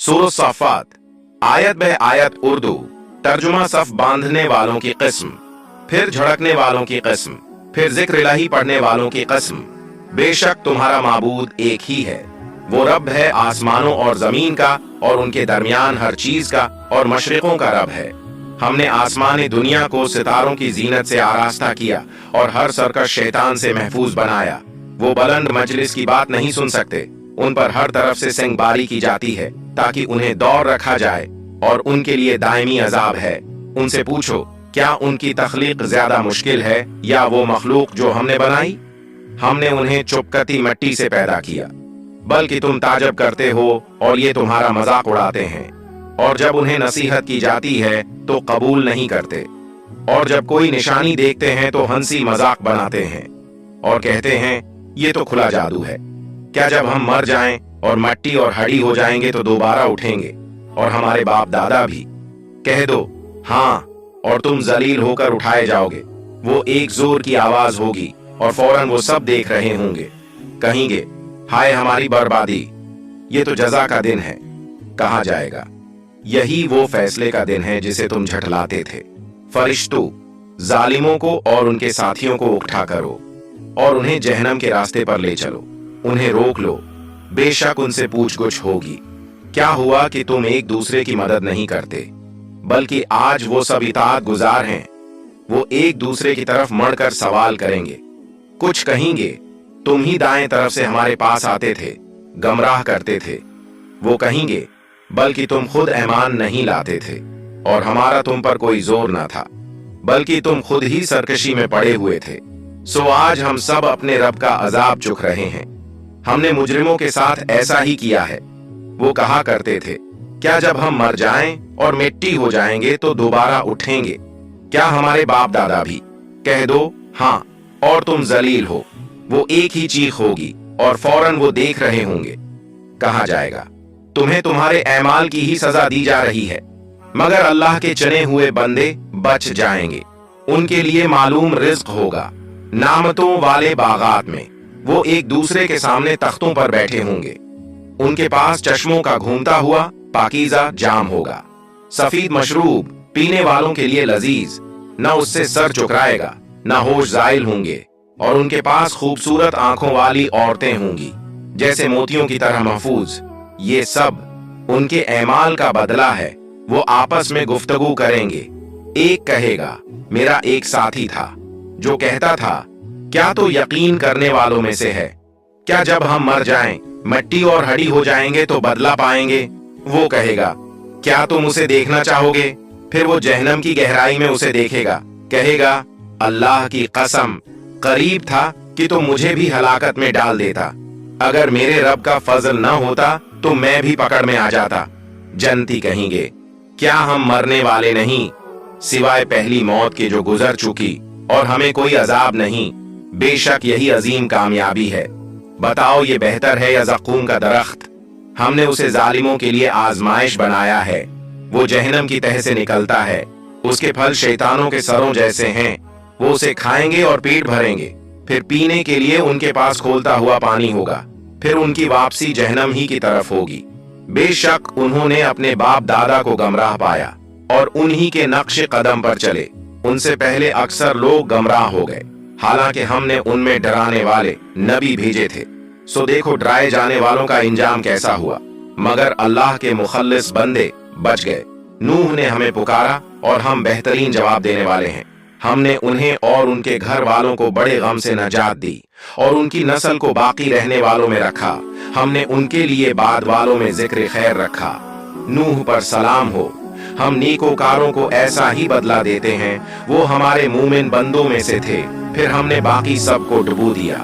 सूरह सफ़ात आयत बे आयत उर्दू तर्जुमा सफ बांधने वालों की किस्म, फिर झड़कने वालों की किस्म, फिर जिक्र इलाही पढ़ने वालों की किस्म। बेशक तुम्हारा माबूद एक ही है, वो रब है आसमानों और जमीन का और उनके दरमियान हर चीज का, और मशरिकों का रब है। हमने आसमान दुनिया को सितारों की जीनत से आरास्ता किया और हर सरकश शैतान से महफूज बनाया। वो बुलंद मजलिस की बात नहीं सुन सकते, उन पर हर तरफ से सेंगबारी की जाती है ताकि उन्हें दौर रखा जाए, और उनके लिए दायमी अजाब है। उनसे पूछो, क्या उनकी तख्लीक ज्यादा मुश्किल है या वो मखलूक जो हमने बनाई? हमने उन्हें चुपकती मिट्टी से पैदा किया, बल्कि तुम ताजब करते हो और ये तुम्हारा मजाक उड़ाते हैं। और जब उन्हें नसीहत की जाती है तो कबूल नहीं करते, और जब कोई निशानी देखते हैं तो हंसी मजाक बनाते हैं और कहते हैं ये तो खुला जादू है। क्या जब हम मर जाएं और मट्टी और हड्डी हो जाएंगे तो दोबारा उठेंगे, और हमारे बाप दादा भी? कह दो हाँ, और तुम जलील होकर उठाए जाओगे। वो एक जोर की आवाज होगी और फौरन वो सब देख रहे होंगे। कहेंगे हाय हमारी बर्बादी, ये तो जजा का दिन है। कहा जाएगा यही वो फैसले का दिन है जिसे तुम झठलाते थे। फरिश्तों, जालिमों को और उनके साथियों को उठा करो और उन्हें जहन्नम के रास्ते पर ले चलो। उन्हें रोक लो, बेशक उनसे पूछगुछ होगी। क्या हुआ कि तुम एक दूसरे की मदद नहीं करते? बल्कि आज वो सब इताअत गुजार हैं। वो एक दूसरे की तरफ मुड़कर सवाल करेंगे। कुछ कहेंगे तुम ही दाएं तरफ से हमारे पास आते थे, गमराह करते थे। वो कहेंगे बल्कि तुम खुद ईमान नहीं लाते थे और हमारा तुम पर कोई जोर न था, बल्कि तुम खुद ही सरकशी में पड़े हुए थे। सो आज हम सब अपने रब का अजाब चुक रहे हैं। हमने मुजरिमों के साथ ऐसा ही किया है। वो कहा करते थे, क्या जब हम मर जाएं और मिट्टी हो जाएंगे तो दोबारा उठेंगे? क्या हमारे बाप दादा भी? कह दो हाँ, और तुम जलील हो। वो एक ही चीख होगी और फौरन वो देख रहे होंगे। कहा जाएगा तुम्हें तुम्हारे ऐमाल की ही सजा दी जा रही है, मगर अल्लाह के चुने हुए बंदे बच जाएंगे। उनके लिए मालूम रिज्क होगा नामतों वाले बागात में। वो एक दूसरे के सामने तख्तों पर बैठे होंगे। उनके पास चश्मों का घूमता हुआ पाकीज़ा जाम होगा। सफीद मशरूब पीने वालों के लिए लजीज, न उससे सर चुकराएगा, न होश जाइल होंगे। और उनके पास खूबसूरत आंखों वाली औरतें होंगी, जैसे मोतियों की तरह महफूज। ये सब उनके ऐमाल का बदला है। वो आपस में गुफ्तगू करेंगे। एक कहेगा मेरा एक साथी था जो कहता था, क्या तो यकीन करने वालों में से है, क्या जब हम मर जाएं, मिट्टी और हड्डी हो जाएंगे तो बदला पाएंगे? वो कहेगा क्या तुम उसे देखना चाहोगे? फिर वो जहन्नम की गहराई में उसे देखेगा, कहेगा अल्लाह की कसम, करीब था कि तुम मुझे भी हलाकत में डाल देता। अगर मेरे रब का फजल न होता तो मैं भी पकड़ में आ जाता। जनती कहेंगे क्या हम मरने वाले नहीं, सिवाय पहली मौत के जो गुजर चुकी, और हमें कोई अजाब नहीं। बेशक यही अजीम कामयाबी है। बताओ ये बेहतर है या ज़क़ूम का दरख्त? हमने उसे जालिमों के लिए आजमाइश बनाया है। वो जहन्नम की तह से निकलता है, उसके फल शैतानों के सरों जैसे हैं। वो उसे खाएंगे और पेट भरेंगे। फिर पीने के लिए उनके पास खोलता हुआ पानी होगा। फिर उनकी वापसी जहन्नम ही की तरफ होगी। बेशक उन्होंने अपने बाप दादा को गमराह पाया और उन्हीं के नक्श कदम पर चले। उनसे पहले अक्सर लोग गमराह हो गए, हालांकि हमने उनमें डराने वाले नबी भेजे थे। सो देखो डराए जाने वालों का इंजाम कैसा हुआ। मगर अल्लाह के मुखल्लिस बंदे बच गए। नूह ने हमें पुकारा और हम बेहतरीन जवाब देने वाले हैं। हमने उन्हें और उनके घर वालों को बड़े गम से नजात दी और उनकी नस्ल को बाकी रहने वालों में रखा। हमने उनके लिए बाद वालों में जिक्र खैर रखा। नूह पर सलाम हो। हम नेकोकारों को ऐसा ही बदला देते हैं। वो हमारे मोमिन बंदों में से थे, फिर हमने बाकी सबको डुबो दिया।